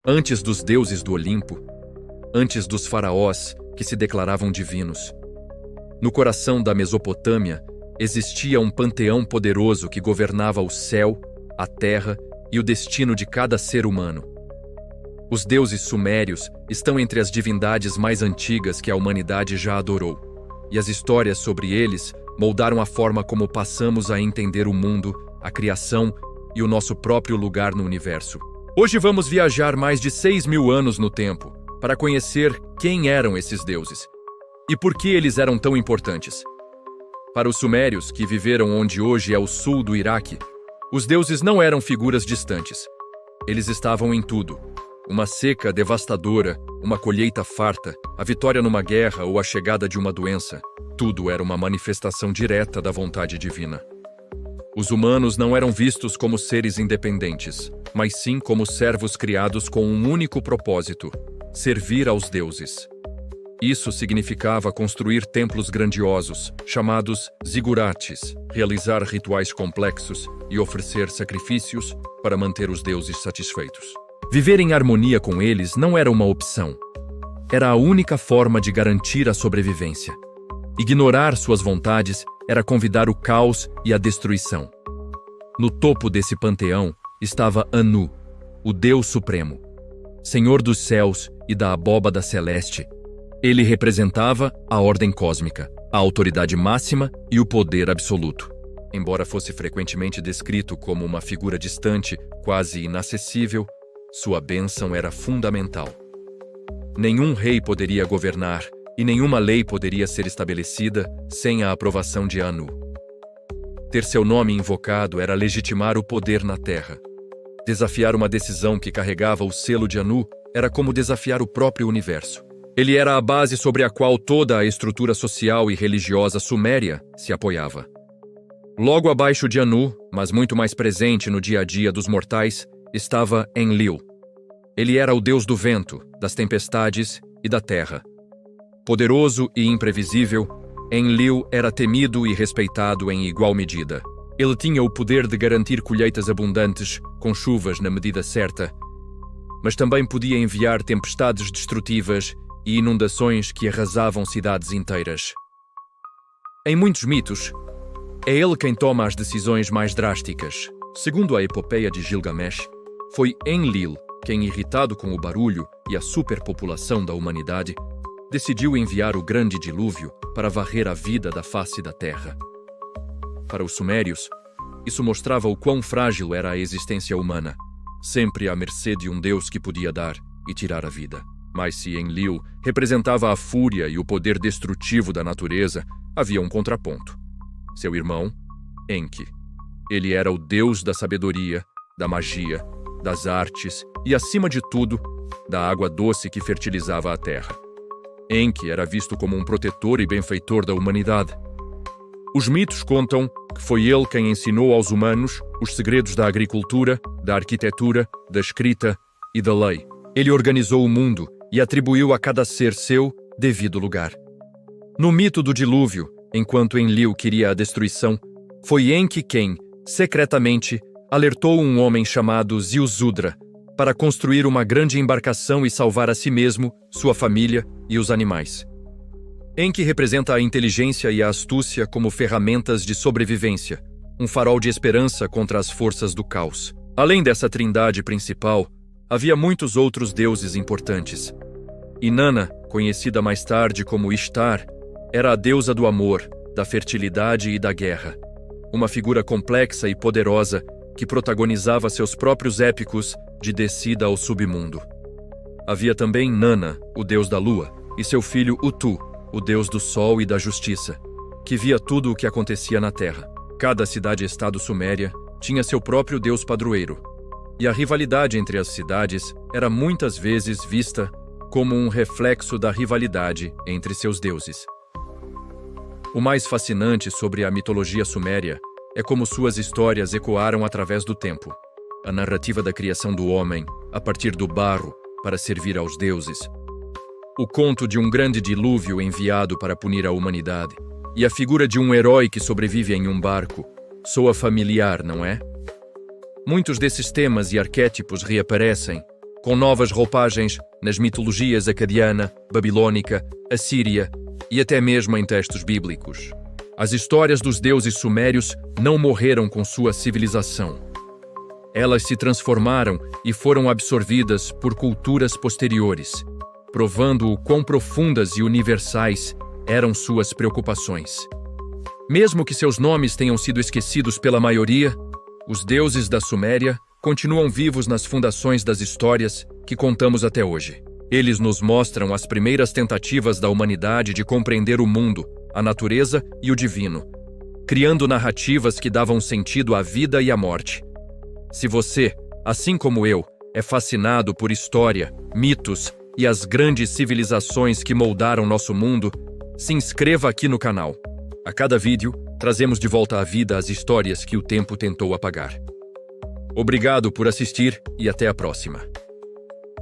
Antes dos deuses do Olimpo, antes dos faraós que se declaravam divinos. No coração da Mesopotâmia existia um panteão poderoso que governava o céu, a terra e o destino de cada ser humano. Os deuses sumérios estão entre as divindades mais antigas que a humanidade já adorou, e as histórias sobre eles moldaram a forma como passamos a entender o mundo, a criação e o nosso próprio lugar no universo. Hoje vamos viajar mais de 6.000 anos no tempo para conhecer quem eram esses deuses e por que eles eram tão importantes. Para os sumérios, que viveram onde hoje é o sul do Iraque, os deuses não eram figuras distantes. Eles estavam em tudo. Uma seca devastadora, uma colheita farta, a vitória numa guerra ou a chegada de uma doença. Tudo era uma manifestação direta da vontade divina. Os humanos não eram vistos como seres independentes, mas sim como servos criados com um único propósito: servir aos deuses. Isso significava construir templos grandiosos, chamados zigurates, realizar rituais complexos e oferecer sacrifícios para manter os deuses satisfeitos. Viver em harmonia com eles não era uma opção. Era a única forma de garantir a sobrevivência. Ignorar suas vontades era convidar o caos e a destruição. No topo desse panteão estava Anu, o Deus Supremo, Senhor dos céus e da abóbada celeste. Ele representava a ordem cósmica, a autoridade máxima e o poder absoluto. Embora fosse frequentemente descrito como uma figura distante, quase inacessível, sua bênção era fundamental. Nenhum rei poderia governar e nenhuma lei poderia ser estabelecida sem a aprovação de Anu. Ter seu nome invocado era legitimar o poder na terra. Desafiar uma decisão que carregava o selo de Anu era como desafiar o próprio universo. Ele era a base sobre a qual toda a estrutura social e religiosa suméria se apoiava. Logo abaixo de Anu, mas muito mais presente no dia a dia dos mortais, estava Enlil. Ele era o deus do vento, das tempestades e da terra. Poderoso e imprevisível, Enlil era temido e respeitado em igual medida. Ele tinha o poder de garantir colheitas abundantes, com chuvas na medida certa, mas também podia enviar tempestades destrutivas e inundações que arrasavam cidades inteiras. Em muitos mitos, é ele quem toma as decisões mais drásticas. Segundo a epopeia de Gilgamesh, foi Enlil quem, irritado com o barulho e a superpopulação da humanidade, decidiu enviar o grande dilúvio para varrer a vida da face da terra. Para os sumérios, isso mostrava o quão frágil era a existência humana, sempre à mercê de um deus que podia dar e tirar a vida. Mas se Enlil representava a fúria e o poder destrutivo da natureza, havia um contraponto. Seu irmão, Enki. Ele era o deus da sabedoria, da magia, das artes e, acima de tudo, da água doce que fertilizava a terra. Enki era visto como um protetor e benfeitor da humanidade. Os mitos contam que foi ele quem ensinou aos humanos os segredos da agricultura, da arquitetura, da escrita e da lei. Ele organizou o mundo e atribuiu a cada ser seu devido lugar. No mito do dilúvio, enquanto Enlil queria a destruição, foi Enki quem, secretamente, alertou um homem chamado Ziusudra para construir uma grande embarcação e salvar a si mesmo, sua família e os animais. Enki representa a inteligência e a astúcia como ferramentas de sobrevivência, um farol de esperança contra as forças do caos. Além dessa trindade principal, havia muitos outros deuses importantes. Inanna, conhecida mais tarde como Ishtar, era a deusa do amor, da fertilidade e da guerra. Uma figura complexa e poderosa que protagonizava seus próprios épicos de descida ao submundo. Havia também Nana, o deus da lua, e seu filho Utu, o deus do sol e da justiça, que via tudo o que acontecia na terra. Cada cidade-estado suméria tinha seu próprio deus padroeiro, e a rivalidade entre as cidades era muitas vezes vista como um reflexo da rivalidade entre seus deuses. O mais fascinante sobre a mitologia suméria é como suas histórias ecoaram através do tempo. A narrativa da criação do homem, a partir do barro, para servir aos deuses. O conto de um grande dilúvio enviado para punir a humanidade. E a figura de um herói que sobrevive em um barco. Soa familiar, não é? Muitos desses temas e arquétipos reaparecem, com novas roupagens nas mitologias acadiana, babilônica, assíria e até mesmo em textos bíblicos. As histórias dos deuses sumérios não morreram com sua civilização. Elas se transformaram e foram absorvidas por culturas posteriores, provando o quão profundas e universais eram suas preocupações. Mesmo que seus nomes tenham sido esquecidos pela maioria, os deuses da Suméria continuam vivos nas fundações das histórias que contamos até hoje. Eles nos mostram as primeiras tentativas da humanidade de compreender o mundo, a natureza e o divino, criando narrativas que davam sentido à vida e à morte. Se você, assim como eu, é fascinado por história, mitos e as grandes civilizações que moldaram nosso mundo, se inscreva aqui no canal. A cada vídeo, trazemos de volta à vida as histórias que o tempo tentou apagar. Obrigado por assistir e até a próxima.